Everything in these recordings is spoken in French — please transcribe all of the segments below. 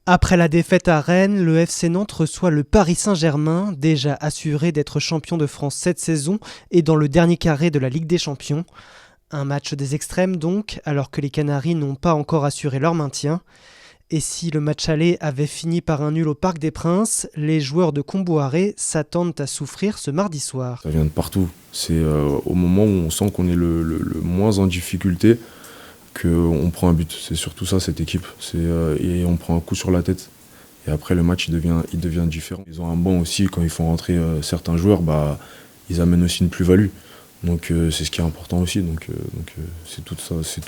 Après la défaite à Rennes, le FC Nantes reçoit le Paris Saint-Germain, déjà assuré d'être champion de France cette saison et dans le dernier carré de la Ligue des Champions. Un match des extrêmes donc, alors que les Canaries n'ont pas encore assuré leur maintien. Et si le match aller avait fini par un nul au Parc des Princes, les joueurs de Kombouaré s'attendent à souffrir ce mardi soir. Ça vient de partout. C'est au moment où on sent qu'on est le moins en difficulté qu'on prend un but. C'est surtout ça, cette équipe. Et on prend un coup sur la tête. Et après, le match, il devient différent. Ils ont un banc aussi, quand ils font rentrer certains joueurs, ils amènent aussi une plus-value. Donc c'est ce qui est important aussi. Donc c'est tout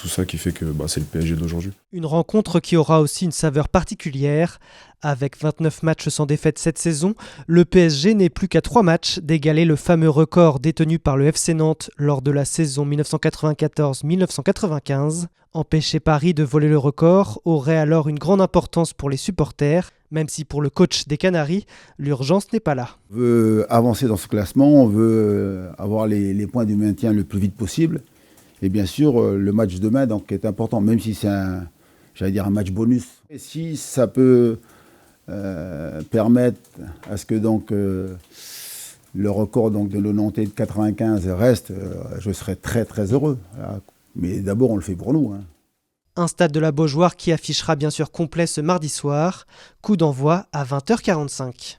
ça qui fait que c'est le PSG d'aujourd'hui. Une rencontre qui aura aussi une saveur particulière. Avec 29 matchs sans défaite cette saison, le PSG n'est plus qu'à 3 matchs d'égaler le fameux record détenu par le FC Nantes lors de la saison 1994-1995. Empêcher Paris de voler le record aurait alors une grande importance pour les supporters, même si pour le coach des Canaries, l'urgence n'est pas là. On veut avancer dans ce classement, on veut avoir les points du maintien le plus vite possible. Et bien sûr, le match de demain donc, est important, même si c'est un match bonus. Et si ça peut permettre à ce que le record de le Nantais de 95 reste, je serais très très heureux. Mais d'abord, on le fait pour nous. Un stade de la Beaujoire qui affichera bien sûr complet ce mardi soir. Coup d'envoi à 20h45.